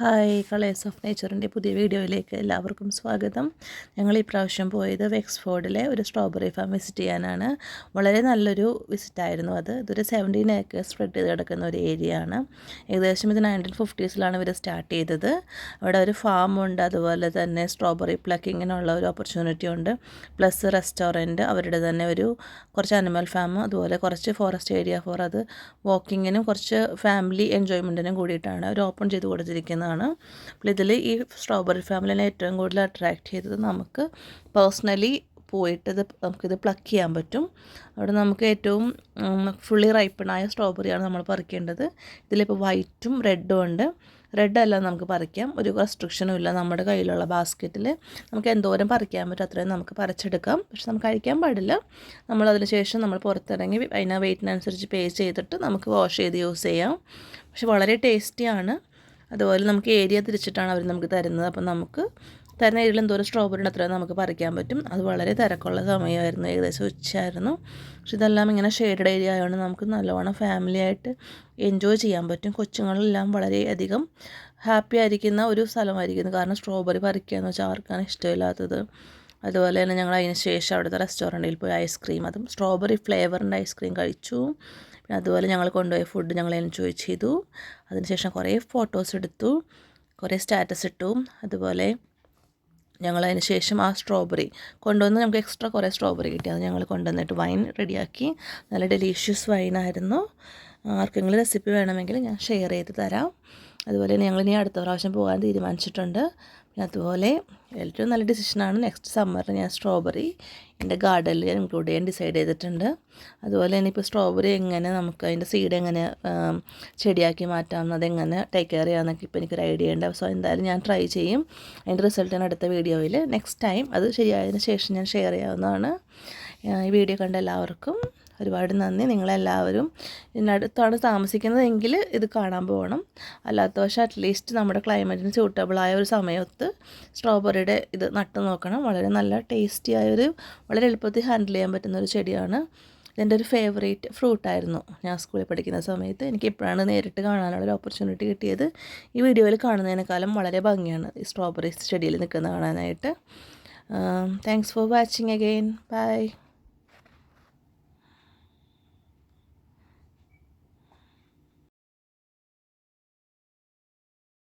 Hi, colours of നേച്ചറിൻ്റെ പുതിയ വീഡിയോയിലേക്ക് എല്ലാവർക്കും സ്വാഗതം. ഞങ്ങൾ ഈ പ്രാവശ്യം പോയത് വെക്സ്ഫോർഡിലെ ഒരു സ്ട്രോബെറി ഫാം വിസിറ്റ് ചെയ്യാനാണ്. വളരെ നല്ലൊരു വിസിറ്റായിരുന്നു അത്. ഇതൊരു 17 ഏക്കേഴ്സ് സ്പ്രെഡ് ചെയ്ത് കിടക്കുന്ന ഒരു ഏരിയ ആണ്. ഏകദേശം ഇത് 1950s ഇവർ സ്റ്റാർട്ട് ചെയ്തത്. അവിടെ ഒരു ഫാമുണ്ട്, അതുപോലെ തന്നെ സ്ട്രോബെറി പ്ലക്കിങ്ങിനുള്ള ഒരു ഓപ്പർച്യൂണിറ്റി ഉണ്ട്. പ്ലസ് റെസ്റ്റോറൻറ്റ്, അവരുടെ തന്നെ കുറച്ച് അനിമൽ ഫാം, അതുപോലെ കുറച്ച് ഫോറസ്റ്റ് ഏരിയ ഫോർ അത് വാക്കിങ്ങിനും കുറച്ച് ഫാമിലി എൻജോയ്മെൻറ്റിനും കൂടിയിട്ടാണ് അവർ ഓപ്പൺ ചെയ്ത് കൊടുത്തിരിക്കുന്നത്. അപ്പോൾ ഇതിൽ ഈ സ്ട്രോബെറി ഫാമിലിനെ ഏറ്റവും കൂടുതൽ അട്രാക്റ്റ് ചെയ്തത് നമുക്ക് പേഴ്സണലി പോയിട്ട് നമുക്കിത് പ്ലക്ക് ചെയ്യാൻ പറ്റും. അവിടെ നമുക്ക് ഏറ്റവും ഫുള്ളി റൈപ്പണായ സ്ട്രോബെറിയാണ് നമ്മൾ പറിക്കേണ്ടത്. ഇതിലിപ്പോൾ വൈറ്റും റെഡും ഉണ്ട്. റെഡെല്ലാം നമുക്ക് പറിക്കാം, ഒരു റെസ്ട്രിക്ഷനും ഇല്ല. നമ്മുടെ കയ്യിലുള്ള ബാസ്ക്കറ്റിൽ നമുക്ക് എന്തോരം പറിക്കാൻ പറ്റും അത്രയും നമുക്ക് പറിച്ചെടുക്കാം. പക്ഷെ നമുക്ക് കഴിക്കാൻ പാടില്ല. നമ്മളതിന് ശേഷം നമ്മൾ പുറത്തിറങ്ങി അതിന് വെയിറ്റിനനുസരിച്ച് പേ ചെയ്തിട്ട് നമുക്ക് വാഷ് ചെയ്ത് യൂസ് ചെയ്യാം. പക്ഷെ വളരെ ടേസ്റ്റിയാണ്. അതുപോലെ നമുക്ക് ഏരിയ തിരിച്ചിട്ടാണ് അവർ നമുക്ക് തരുന്നത്. അപ്പം നമുക്ക് തരുന്ന ഏരിയയിൽ എന്തോരം സ്ട്രോബെറി ഉണ്ട് അത്രയും നമുക്ക് പറിക്കാൻ പറ്റും. അത് വളരെ തിരക്കുള്ള സമയമായിരുന്നു, ഏകദേശം ഉച്ചയായിരുന്നു. പക്ഷെ ഇതെല്ലാം ഇങ്ങനെ ഷെയ്ഡഡ് ഏരിയ ആയതുകൊണ്ട് നമുക്ക് നല്ലവണ്ണം ഫാമിലിയായിട്ട് എൻജോയ് ചെയ്യാൻ പറ്റും. കൊച്ചുങ്ങളെല്ലാം വളരെയധികം ഹാപ്പി ആയിരിക്കുന്ന ഒരു സ്ഥലമായിരിക്കുന്നു. കാരണം സ്ട്രോബെറി പറിക്കുക എന്ന് വെച്ചാൽ ആർക്കാണ് ഇഷ്ടമില്ലാത്തത്. അതുപോലെ തന്നെ ഞങ്ങൾ അതിന് ശേഷം അവിടുത്തെ റെസ്റ്റോറൻറ്റിൽ പോയി ഐസ്ക്രീം, അതും സ്ട്രോബെറി ഫ്ലേവറിൻ്റെ ഐസ്ക്രീം കഴിച്ചു. പിന്നെ അതുപോലെ ഞങ്ങൾ കൊണ്ടുപോയ ഫുഡ് ഞങ്ങൾ എൻജോയ് ചെയ്തു. അതിനുശേഷം കുറേ ഫോട്ടോസ് എടുത്തു, കുറേ സ്റ്റാറ്റസ് ഇട്ടു. അതുപോലെ ഞങ്ങളതിന് ശേഷം ആ സ്ട്രോബെറി കൊണ്ടുവന്ന് നമുക്ക് എക്സ്ട്രാ കുറേ സ്ട്രോബെറി കിട്ടി. അത് ഞങ്ങൾ കൊണ്ടുവന്നിട്ട് വൈൻ റെഡിയാക്കി. നല്ല ഡെലീഷ്യസ് വൈനായിരുന്നു. ആർക്കെങ്കിലും റെസിപ്പി വേണമെങ്കിൽ ഞാൻ ഷെയർ ചെയ്ത് തരാം. അതുപോലെ ഞങ്ങളിനി അടുത്ത പ്രാവശ്യം പോകാൻ തീരുമാനിച്ചിട്ടുണ്ട്. പിന്നെ അതുപോലെ ഏറ്റവും നല്ല ഡിസിഷനാണ്. നെക്സ്റ്റ് സമ്മറിൽ ഞാൻ സ്ട്രോബെറി എൻ്റെ ഗാർഡനിൽ ഞാൻ ഇൻക്ലൂഡ് ചെയ്യാൻ ഡിസൈഡ് ചെയ്തിട്ടുണ്ട്. അതുപോലെ തന്നെ ഇപ്പോൾ സ്ട്രോബെറി എങ്ങനെ നമുക്ക് അതിൻ്റെ സീഡ് എങ്ങനെ ചെടിയാക്കി മാറ്റാം, അതെങ്ങനെ ടേക്ക് കെയർ ചെയ്യാമെന്നൊക്കെ ഇപ്പോൾ എനിക്കൊരു ഐഡിയ ഉണ്ട്. സോ എന്തായാലും ഞാൻ ട്രൈ ചെയ്യും. അതിൻ്റെ റിസൾട്ട് ഞാൻ അടുത്ത വീഡിയോയിൽ നെക്സ്റ്റ് ടൈം അത് ശരിയായതിന് ശേഷം ഞാൻ ഷെയർ ചെയ്യാവുന്നതാണ്. ഈ വീഡിയോ കണ്ട എല്ലാവർക്കും ഒരുപാട് നന്ദി. നിങ്ങളെല്ലാവരും ഇതിനടുത്താണ് താമസിക്കുന്നതെങ്കിൽ ഇത് കാണാൻ പോകണം. അല്ലാത്ത പക്ഷേ അറ്റ്ലീസ്റ്റ് നമ്മുടെ ക്ലൈമറ്റിന് സ്യൂട്ടബിളായ ഒരു സമയത്ത് സ്ട്രോബെറിയുടെ ഇത് നട്ട് നോക്കണം. വളരെ നല്ല ടേസ്റ്റിയായൊരു, വളരെ എളുപ്പത്തിൽ ഹാൻഡിൽ ചെയ്യാൻ പറ്റുന്നൊരു ചെടിയാണ്. ഇതെൻ്റെ ഒരു ഫേവറേറ്റ് ഫ്രൂട്ടായിരുന്നു ഞാൻ സ്കൂളിൽ പഠിക്കുന്ന സമയത്ത്. എനിക്ക് ഇപ്പോഴാണ് നേരിട്ട് കാണാനുള്ളൊരു ഓപ്പർച്യൂണിറ്റി കിട്ടിയത്. ഈ വീഡിയോയിൽ കാണുന്നതിനേക്കാളും വളരെ ഭംഗിയാണ് ഈ സ്ട്രോബെറി ചെടിയിൽ നിൽക്കുന്നത് കാണാനായിട്ട്. Thanks for watching again. By.